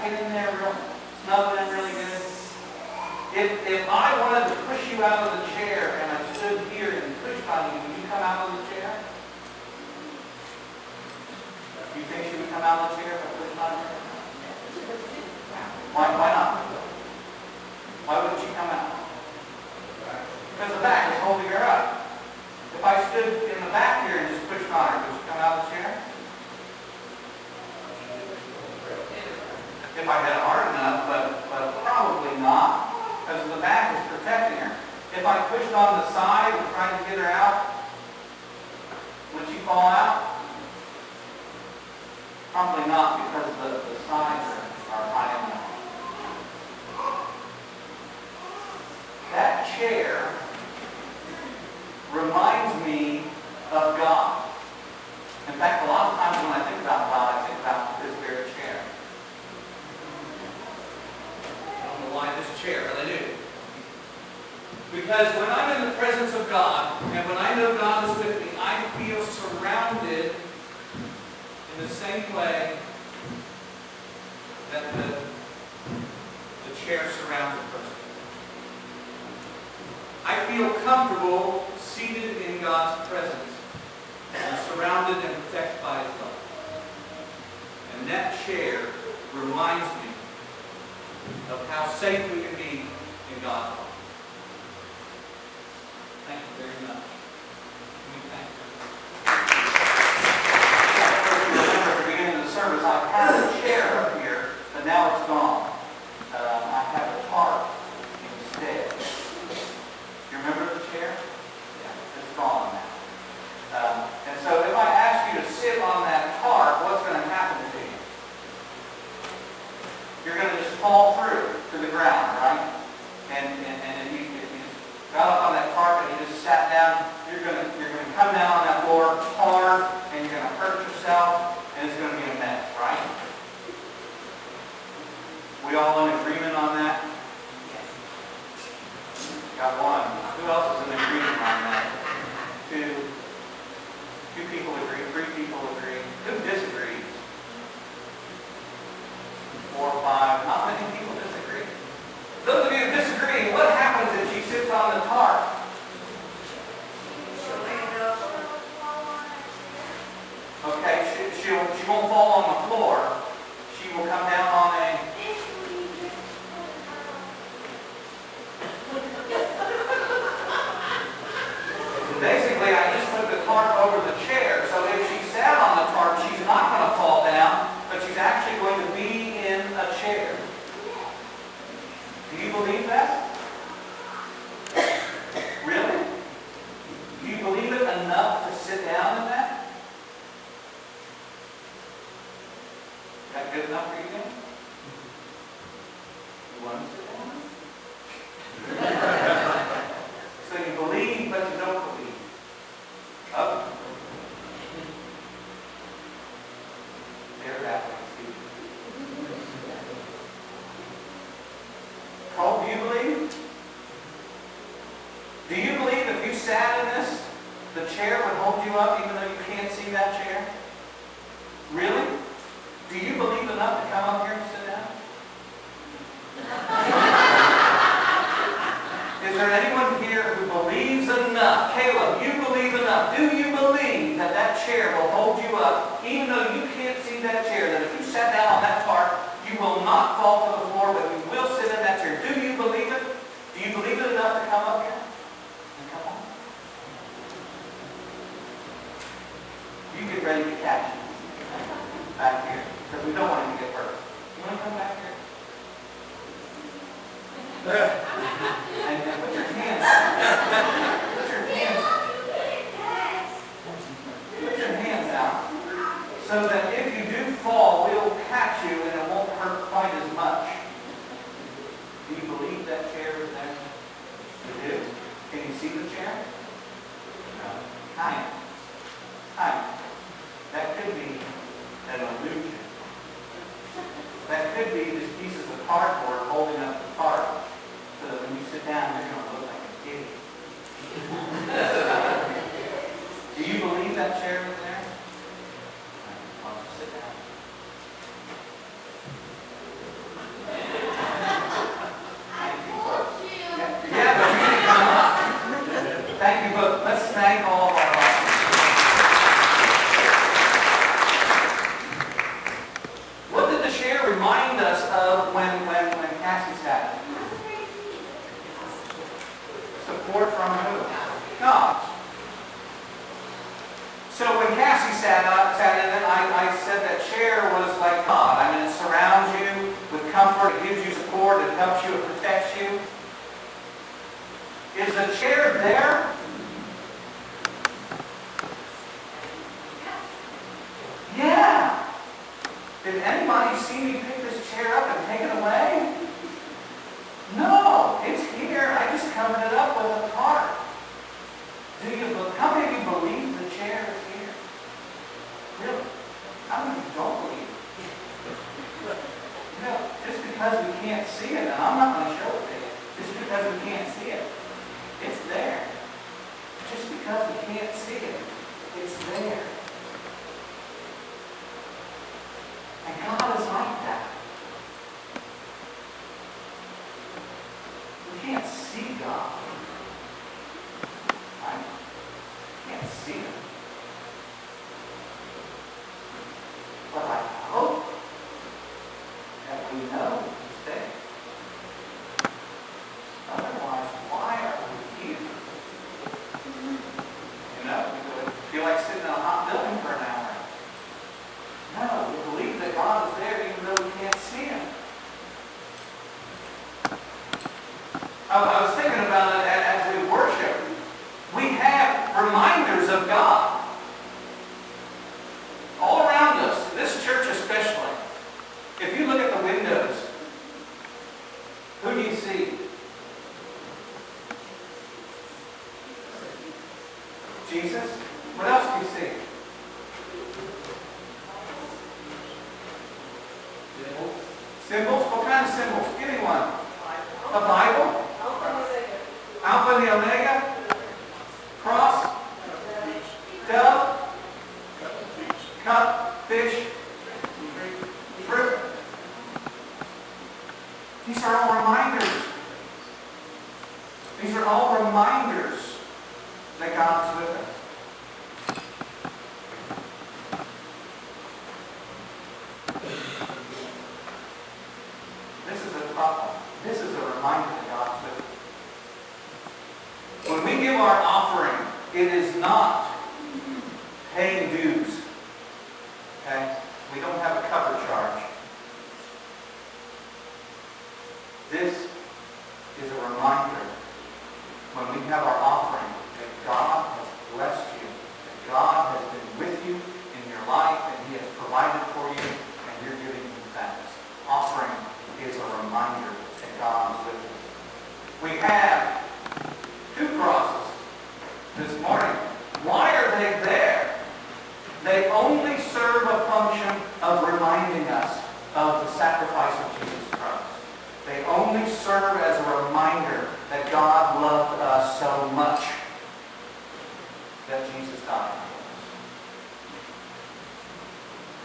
get in there real, snuggle in really good. If I wanted to push you out of the chair and I stood here and pushed on you, would you come out of the chair? Do you think she would come out of the chair if I pushed on her? Why not? Why wouldn't she come out? Because the back is holding her up. If I stood in the back here and just pushed on her, would she come out of the chair? If I had it hard enough, but probably not, because the back is protecting her. If I pushed on the side and tried to get her out, would she fall out? Probably not, because the sides are high enough. That chair reminds me of God. In fact, a lot of times when I think about God, I think about this very chair. I don't know why this chair, but I do. Because when I'm in the presence of God, and when I know God is with me, I feel surrounded in the same way that the chair surrounds a person. I feel comfortable seated in God's presence and surrounded and protected by His love. And that chair reminds me of how safe we can be in God's love. Thank you very much. Thank you. Remember at the beginning of the service, I had a chair up here, but now it's gone. I have a tarp instead. You remember the chair? Yeah, it's gone now. And so if I ask you to sit on that tarp, what's going to happen to you? You're going to just fall through to the ground, right? And if you got up on that tarp and you just sat down, you're going to come down on that floor hard, and you're going to hurt yourself, and it's going to be a mess, right? We all in agreement on that? Got one. Who else is in agreement on that? Two people agree. 3 people agree. Who disagrees? 4 or 5. Not many people disagree. Those of you who disagree, what happens if she sits on the tarp? Okay, she won't fall on the floor. She will come down on a... Basically, I just put the tarp over the chair, so if she sat on the tarp, she's not going to fall down, but she's actually going to be in a chair. Do you believe that? Really? Do you believe it enough to sit down in that? Is that good enough for you then? You want to sit down? So you believe, but you don't believe. Oh. There that way. Cole, do you believe? Do you believe if you sat in this, the chair would hold you up even though you can't see that chair? Really? Do you believe enough to come up here and sit down? Is there anyone here who believes enough? Caleb, you believe enough. Do you believe that that chair will hold you up even though you can't see that chair? That if you sat down on that tarp, you will not fall to the floor, but you will sit in that chair. Do you believe it? Do you believe it enough to come up here? And come on. You get ready to catch him back here, because we don't want him to get hurt. You want to come back here? And put your hands out. Put your hands out so that if you do fall, we'll catch you and it won't hurt quite as much. Do you believe that chair is there? You do? Can you see the chair? No. Kind. That could be an illusion. That could be just pieces of cardboard holding up the tarp. So that when you sit down, you're going to look like a kid. Do you believe that chair is there? Why don't you sit down? Support from who? God. So when Cassie sat in it, I said that chair was like God. I mean, it surrounds you with comfort, it gives you support, it helps you, it protects you. Is the chair there? Yeah. Did anybody see me pick this chair up and take it away? No, it's here. I just covered it up with a tarp. How many of you believe the chair is here? Really? How many of you don't believe it? Just because we can't see it, and I'm not going to show it to you, just because we can't see it, it's there. Just because we can't see it, it's there. And God is like that. We can't see God. Right? We can't see Him. But I hope that we know He's there. Otherwise, why are we here? We feel like sitting in a hot building for an hour. No, we believe that God is there even though we can't see Him. I was thinking about it as we worship. We have reminders of God all around us, this church especially. If you look at the windows, who do you see? Jesus? What else do you see? Symbols? What kind of symbols? Give me one. A Bible? Alpha and the Omega? Cross? Dove? Cup? Fish? Fruit? These are all reminders. These are all reminders that God's with us. This is a tough one. This is a reminder that God's with us. When we give our offering, it is not paying dues. Okay? We don't have a cover charge. This is a reminder when we have our offering that God has blessed you, that God has been with you in your life, and He has provided for you, and you're giving Him thanks. Offering is a reminder that God is with us. We have 2 crosses this morning. Why are they there? They only serve a function of reminding us of the sacrifice of Jesus Christ. They only serve as a reminder that God loved us so much that Jesus died for us.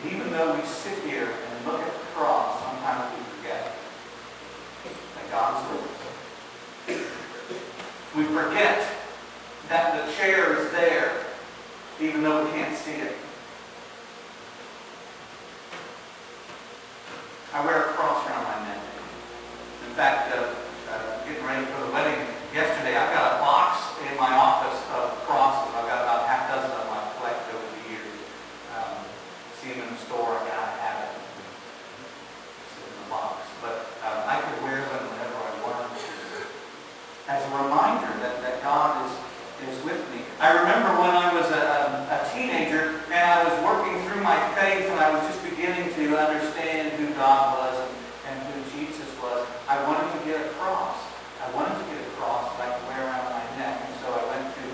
And even though we sit here and look at the cross, sometimes we forget that God is with us. We forget that the chair is there, even though we can't see it. I wear a cross around my neck. In fact, getting ready for the wedding yesterday, I've got a box in my office of crosses. I've got about half dozen of them I've collected over the years. See them in the store, I gotta have it. It's in the box. But I could wear them whenever I wanted to. As a reminder that God is with me. I remember when I was a teenager and I was working through my faith and I was just beginning to understand who God was and who Jesus was. I wanted to get a cross. I wanted to get a cross that I could wear around my neck. And so I went to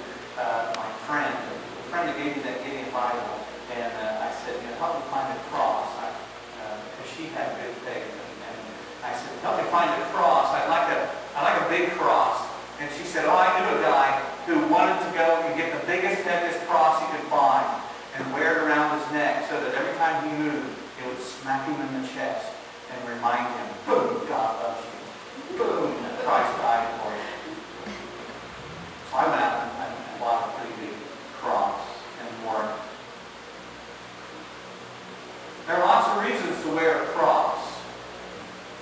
my friend, the friend that gave me that Gideon Bible, and I said, help me find a cross. Because she had good faith. And I said, help me find a cross. I like a big cross. And she said, I knew a guy who wanted to go and get the biggest, heaviest cross he could find and wear it around his neck so that every time he moved, it would smack him in the chest and remind him, boom, God loves you. Boom, Christ died for you. So I went out and bought a pretty big cross and wore it. There are lots of reasons to wear a cross.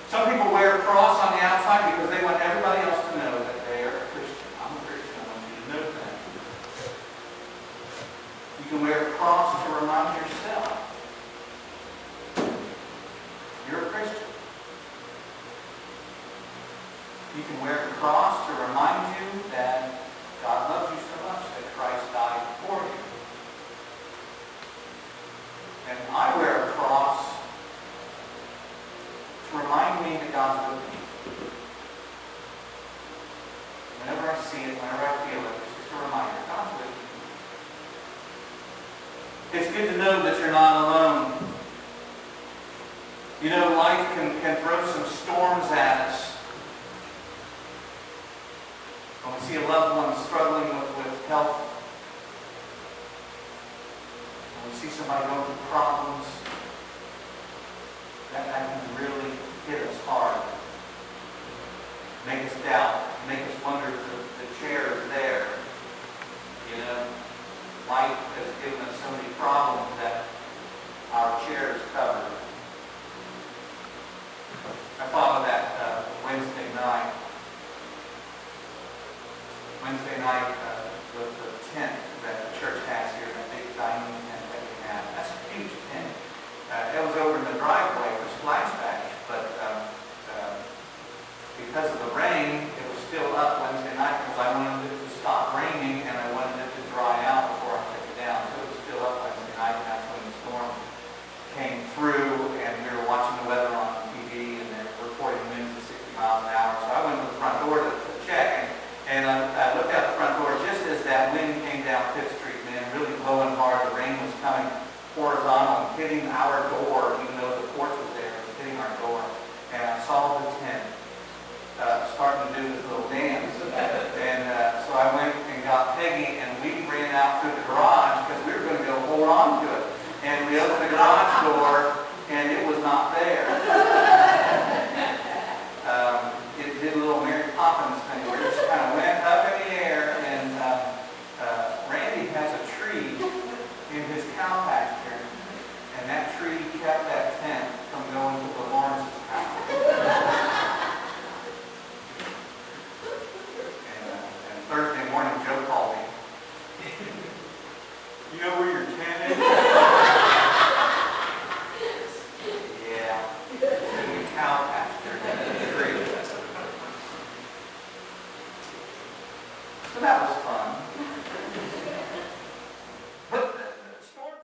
Some people wear a cross on the outside because they want everybody else to know that they are a Christian. I'm a Christian. You can wear the cross to remind you that God loves you so much that Christ died for you. And I wear a cross to remind me that God's with me. Whenever I see it, whenever I feel it, it's just a reminder, God's with me. It's good to know that you're not alone. You know, life can throw some storms at us. When we see a loved one struggling with health, when we see somebody going through problems, that can really hit us hard. Make us doubt, make us wonder if the chair is there. You know, life has given us so many problems that our chair is covered. I thought of that Wednesday night with the tent that the church has here, that big dining tent that we have. That's a huge tent. It was over in the driveway for splashback, but because of the rain, it was still up Wednesday night because I wanted it to stop raining and I wanted it to dry out before I took it down. So it was still up Wednesday night, and that's when the storm came through, and we were watching the weather on TV, and they're reporting winds of 60 miles an hour. So I went to the front door to check, and I looked out the front door just as that wind came down 5th Street, man, really blowing hard. The rain was coming horizontal and hitting our door, even though the porch was there, it was hitting our door. And I saw the tent starting to do this little dance. And so I went and got Peggy, and we ran out to the garage because we were going to go hold on to it. And we opened the garage door, and it was not there. It did a little Mary Poppins thing where it just kind of went up in the air, and Randy has a tree in his cow pasture, and that tree kept that tent from going to the Lawrence's house. And Thursday morning, Joe called me. You know where your tent is? Yeah. It's in the cow pasture. So that was fun.